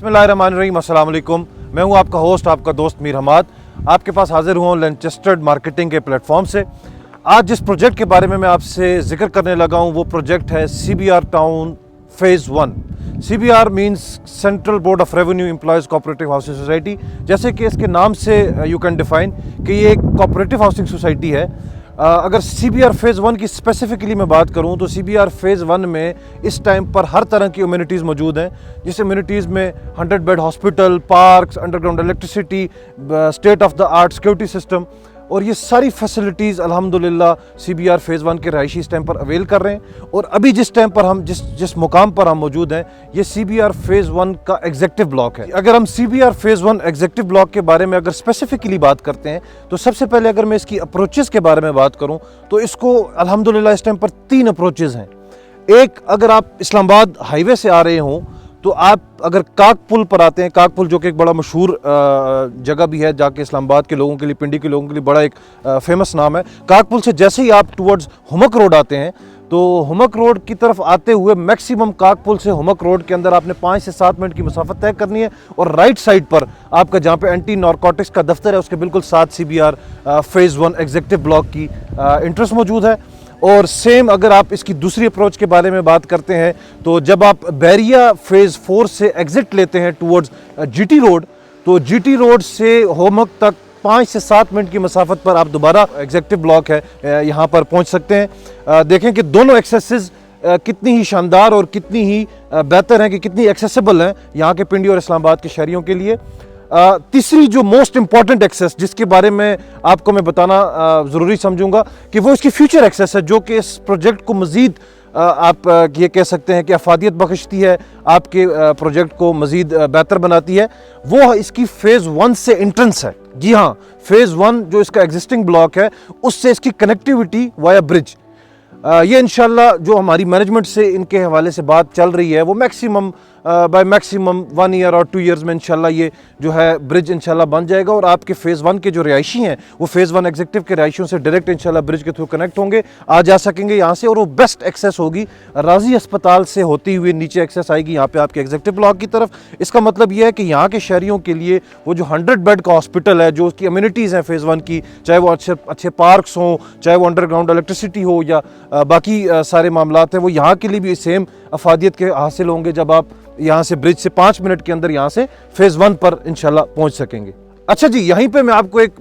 बिस्मिल्लाहिर्रहमानिर्रहीम, अस्सलाम वालेकुम। मैं हूं आपका होस्ट, आपका दोस्त मीर हमाद। आपके पास हाजिर हुआ हूं लैनचेस्टर मार्केटिंग के प्लेटफॉर्म से। आज जिस प्रोजेक्ट के बारे में मैं आपसे जिक्र करने लगा हूं वो प्रोजेक्ट है CBR town phase 1। CBR means central board of revenue employees cooperative housing society. जैसे कि इसके नाम से यू कैन डिफाइन कि ये एक कोऑपरेटिव हाउसिंग सोसाइटी है। अगर CBR फेज़ 1 की स्पेसिफिकली मैं बात करूं तो CBR फेज़ 1 में इस टाइम पर हर तरह की अम्यूनिटीज़ मौजूद हैं। जिस अम्यूनिटीज़ में 100 bed hospital, parks, underground electricity, state of the art security system, और ये सारी फैसिलिटीज़ अल्हम्दुलिल्लाह CBR फेज़ 1 के रहायशी इस टाइम पर अवेल कर रहे हैं। और अभी जिस टाइम पर हम जिस मुकाम पर हम मौजूद हैं ये CBR फेज़ 1 का एग्जेक्टिव ब्लॉक है। अगर हम CBR फेज़ 1 एग्जेक्टिव ब्लॉक के बारे में अगर स्पेसिफिकली बात करते हैं तो सबसे पहले अगर मैं इसकी अप्रोचेस के बारे में बात करूं तो इसको अल्हम्दुलिल्लाह इस टाइम पर 3 अप्रोचेस हैं। एक, अगर आप इस्लामाबाद हाईवे से आ रहे हों तो आप अगर काक पुल पर आते हैं, काक पुल जो कि एक बड़ा मशहूर जगह भी है, जाके इस्लामाबाद के लोगों के लिए, पिंडी के लोगों के लिए बड़ा एक फेमस नाम है। काक पुल से जैसे ही आप टुवर्ड्स हुमक रोड आते हैं तो हुमक रोड की तरफ आते हुए मैक्सिमम काक पुल से हुमक रोड के अंदर आपने 5 से 7 मिनट की मुसाफत तय करनी है। और राइट साइड पर आपका जहाँ पे एंटी नारकोटिक्स का दफ्तर है उसके बिल्कुल साथ CBR फेज़ 1 एग्जेक्टिव ब्लॉक की इंट्रेंस मौजूद है। और सेम अगर आप इसकी दूसरी अप्रोच के बारे में बात करते हैं तो जब आप बैरिया फेज़ 4 से एग्जिट लेते हैं टुवर्ड्स GT रोड, तो GT रोड से होमक तक 5 से 7 मिनट की मसाफत पर आप दोबारा एग्जेक्टिव ब्लॉक है यहाँ पर पहुँच सकते हैं। देखें कि दोनों एक्सेसेस कितनी ही शानदार और कितनी ही बेहतर हैं, कि कितनी एक्सेसिबल हैं यहाँ के पिंडी और इस्लामाबाद के शहरियों के लिए। तीसरी जो मोस्ट इंपॉर्टेंट एक्सेस जिसके बारे में आपको मैं बताना ज़रूरी समझूंगा कि वो इसकी फ्यूचर एक्सेस है, जो कि इस प्रोजेक्ट को मज़ीद आप ये कह सकते हैं कि अफादियत बख्शती है, आपके प्रोजेक्ट को मज़ीद बेहतर बनाती है। वो इसकी फेज़ 1 से इंट्रेंस है। जी हाँ, फेज़ 1 जो इसका एग्जिस्टिंग ब्लॉक है उससे इसकी कनेक्टिविटी वाया ब्रिज, ये इंशाल्लाह जो हमारी मैनेजमेंट से इनके हवाले से बात चल रही है वो मैक्सिमम बाय मैक्सिमम 1 ईयर और 2 ईयर्स में इंशाल्लाह ये जो है ब्रिज इंशाल्लाह बन जाएगा। और आपके फेज़ 1 के जो रिहायशी हैं वो फेज़ 1 एग्जेक्टिव के रिहायशियों से डायरेक्ट इंशाल्लाह ब्रिज के थ्रू कनेक्ट होंगे, आ जा सकेंगे यहाँ से। और वो बेस्ट एक्सेस होगी राजी अस्पताल से होती हुई नीचे एक्सेस आएगी यहाँ पे आपके एग्जेक्टिव ब्लॉक की तरफ। इसका मतलब ये है कि यहाँ के शहरियों के लिए वो जो 100 बेड का हॉस्पिटल है, जो उसकी अम्यूनिटीज़ हैं फेज़ 1 की, चाहे वो अच्छे पार्क्स हों, चाहे वो अंडरग्राउंड इलेक्ट्रिसिटी हो या बाकी सारे मामलात हैं, वो यहाँ के लिए भी सेम अफादियत के हासिल होंगे जब आप यहाँ से ब्रिज से 5 मिनट के अंदर यहाँ से फेज़ 1 पर इंशाल्लाह पहुँच सकेंगे। अच्छा जी, यहीं पे मैं आपको एक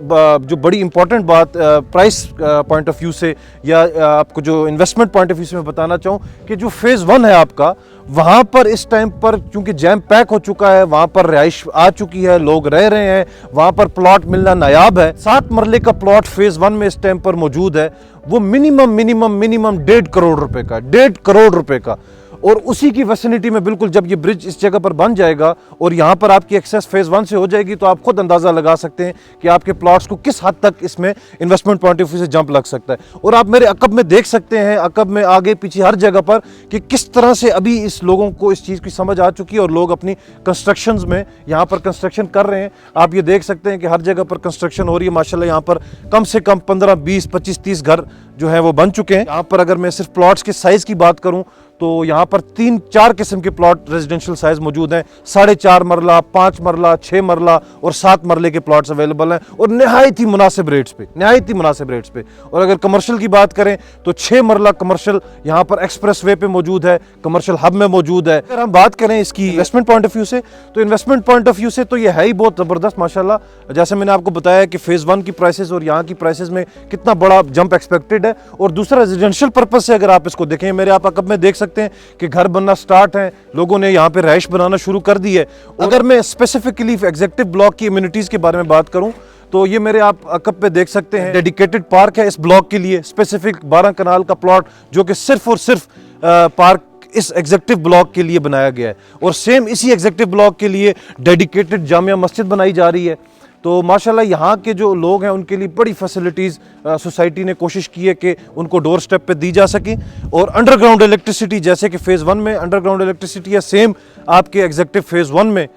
जो बड़ी इंपॉर्टेंट बात प्राइस पॉइंट ऑफ व्यू से या आपको जो इन्वेस्टमेंट पॉइंट ऑफ व्यू से मैं बताना चाहूँ कि जो फेज़ 1 है आपका, वहाँ पर इस टाइम पर चूंकि जैम पैक हो चुका है, वहाँ पर रिहाइश आ चुकी है, लोग रह रहे हैं, वहाँ पर प्लॉट मिलना नायाब है। 7 मरले का प्लॉट फेज़ 1 में इस टाइम पर मौजूद है, वो मिनिमम 1.5 करोड़ रुपए का, 1.5 करोड़ रुपए का। और उसी की वेसिनिटी में बिल्कुल जब ये ब्रिज इस जगह पर बन जाएगा और यहाँ पर आपकी एक्सेस फेज़ 1 से हो जाएगी तो आप खुद अंदाज़ा लगा सकते हैं कि आपके प्लॉट्स को किस हद तक इसमें इन्वेस्टमेंट पॉइंट ऑफ व्यू से जंप लग सकता है। और आप मेरे अकब में देख सकते हैं, अकब में आगे पीछे हर जगह पर, कि किस तरह से अभी इस लोगों को इस चीज़ की समझ आ चुकी है और लोग अपनी कंस्ट्रक्शंस में यहाँ पर कंस्ट्रक्शन कर रहे हैं। आप ये देख सकते हैं कि हर जगह पर कंस्ट्रक्शन हो रही है माशाल्लाह। यहाँ पर कम से कम 15, 20, 25, 30 घर जो है वो बन चुके हैं। यहाँ पर अगर मैं सिर्फ प्लॉट्स के साइज़ की बात करूँ तो यहाँ पर 3-4 किस्म के प्लॉट रेजिडेंशियल साइज मौजूद हैं। 4.5 मरला, 5 मरला, 6 मरला और 7 मरले के प्लॉट्स अवेलेबल हैं और नहायत ही मुनासिब रेट्स पे, और अगर कमर्शियल की बात करें तो 6 मरला कमर्शियल यहाँ पर एक्सप्रेस वे पे मौजूद है, कमर्शियल हब में मौजूद है। अगर हम बात करें इसकी इन्वेस्टमेंट पॉइंट ऑफ व्यू से तो इन्वेस्टमेंट पॉइंट ऑफ व्यू से तो ये है ही बहुत ज़बरदस्त माशाल्लाह। जैसे मैंने आपको बताया कि फेज़ 1 की प्राइसेस और यहाँ की प्राइसेस में कितना बड़ा जंप एक्सपेक्टेड है। और दूसरा रेजिडेंशियल पर्पज से अगर आप इसको देखें, मेरे आप अकब में देख सकते हैं कि घर बनना स्टार्ट है, लोगों ने यहाँ पे रहायश बनाना शुरू कर दी है। अगर मैं स्पेसिफिकली एग्जेक्टिव ब्लॉक की इम्यूनिटीज़ के बारे में बात करूँ तो ये मेरे आप अकब पे देख सकते हैं डेडिकेटेड पार्क है इस ब्लॉक के लिए, स्पेसिफिक 12 कनाल का प्लॉट जो कि सिर्फ और सिर्फ पार्क इस एग्जेक्टिव ब्लॉक के लिए बनाया गया है। और सेम इसी एग्जेक्टिव ब्लॉक के लिए डेडिकेटेड जामिया मस्जिद बनाई जा रही है। तो माशाल्लाह यहाँ के जो लोग हैं उनके लिए बड़ी फैसिलिटीज़ सोसाइटी ने कोशिश की है कि उनको डोर स्टेप पे दी जा सके। और अंडरग्राउंड इलेक्ट्रिसिटी, जैसे कि फेज़ 1 में अंडरग्राउंड इलेक्ट्रिसिटी है, सेम आपके एग्जेक्टिव फेज़ 1 में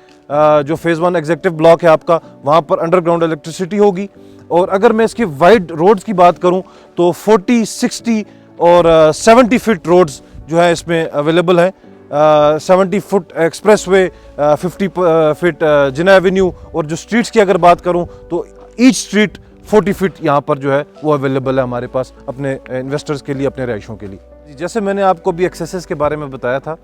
जो फेज़ 1 एग्जेक्टिव ब्लॉक है आपका, वहाँ पर अंडरग्राउंड इलेक्ट्रिसिटी होगी। और अगर मैं इसकी वाइड रोड्स की बात करूँ तो 40, 60 और 70 फीट रोड्स जो है इसमें अवेलेबल हैं। 70 फुट एक्सप्रेस वे, 50 फीट जिना एवेन्यू, और जो स्ट्रीट्स की अगर बात करूं तो ईच स्ट्रीट 40 फीट यहाँ पर जो है वो अवेलेबल है हमारे पास अपने इन्वेस्टर्स के लिए, अपने रहायशों के लिए। जैसे मैंने आपको अभी एक्सेसेस के बारे में बताया था,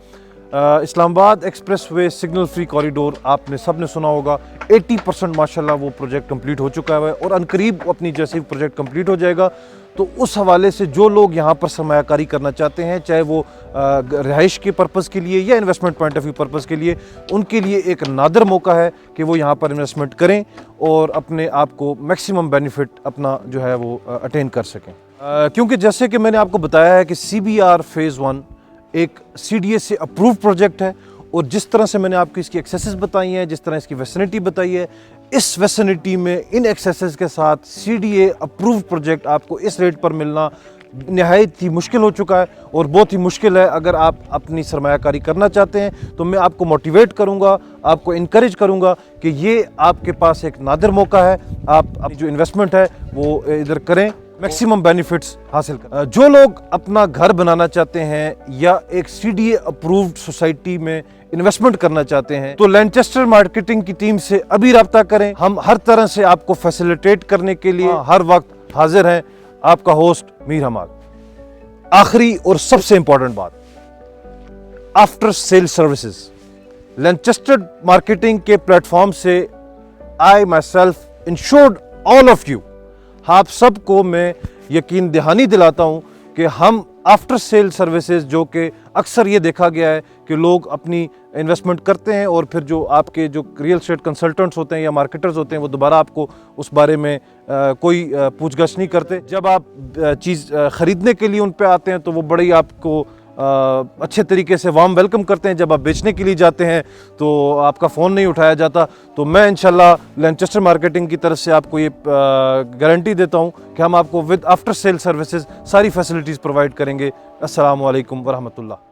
Islamabad express way signal free corridor आपने सब ने सुना होगा, 80% माशाल्लाह वो प्रोजेक्ट कंप्लीट हो चुका है, और अनकरीब अपनी जैसे ही प्रोजेक्ट कंप्लीट हो जाएगा तो उस हवाले से जो लोग यहाँ पर सरमायाकारी करना चाहते हैं, चाहे वो रिहाइश के पर्पज़ के लिए या investment point of view purpose के लिए, उनके लिए एक नादर मौका है कि वो यहाँ पर इन्वेस्टमेंट करें और अपने आप को मैक्सिमम बेनिफिट अपना जो है वो अटेन कर सकें। क्योंकि जैसे कि मैंने आपको बताया है कि CBR फेज़ 1 एक CDA से अप्रूव प्रोजेक्ट है, और जिस तरह से मैंने आपको इसकी एक्सेसेस बताई हैं, जिस तरह इसकी वेसिनिटी बताई है, इस वेसिनिटी में इन एक्सेसेस के साथ CDA अप्रूव प्रोजेक्ट आपको इस रेट पर मिलना नहायत ही मुश्किल हो चुका है, और बहुत ही मुश्किल है। अगर आप अपनी सरमायाकारी करना चाहते हैं तो मैं आपको मोटिवेट करूंगा, आपको इनकरेज करूंगा कि ये आपके पास एक नादिर मौका है, आप अपनी जो इन्वेस्टमेंट है वो इधर करें, मैक्सिमम बेनिफिट्स हासिल करें। जो लोग अपना घर बनाना चाहते हैं या एक CDA अप्रूव्ड सोसाइटी में इन्वेस्टमेंट करना चाहते हैं तो लैनचेस्टर मार्केटिंग की टीम से अभी रब्ता करें। हम हर तरह से आपको फैसिलिटेट करने के लिए हर वक्त हाजिर हैं। आपका होस्ट मीर हमाद। आखिरी और सबसे इंपॉर्टेंट बात, after sale services Lanchester marketing के प्लेटफॉर्म से I myself ensured all of you, आप सबको मैं यकीन दहानी दिलाता हूं कि हम आफ्टर सेल सर्विसेज, जो कि अक्सर ये देखा गया है कि लोग अपनी इन्वेस्टमेंट करते हैं और फिर जो आपके जो रियल एस्टेट कंसल्टेंट्स होते हैं या मार्केटर्स होते हैं वो दोबारा आपको उस बारे में कोई पूछगछ नहीं करते। जब आप चीज़ ख़रीदने के लिए उन पे आते हैं तो वो बड़े ही आपको अच्छे तरीके से वार्म वेलकम करते हैं। जब आप बेचने के लिए जाते हैं तो आपका फ़ोन नहीं उठाया जाता। तो मैं इंशाल्लाह लैनचेस्टर मार्केटिंग की तरफ से आपको ये गारंटी देता हूं कि हम आपको विद आफ्टर सेल सर्विसेज सारी फैसिलिटीज़ प्रोवाइड करेंगे। अस्सलामु अलैकुम वरहमतुल्लाह।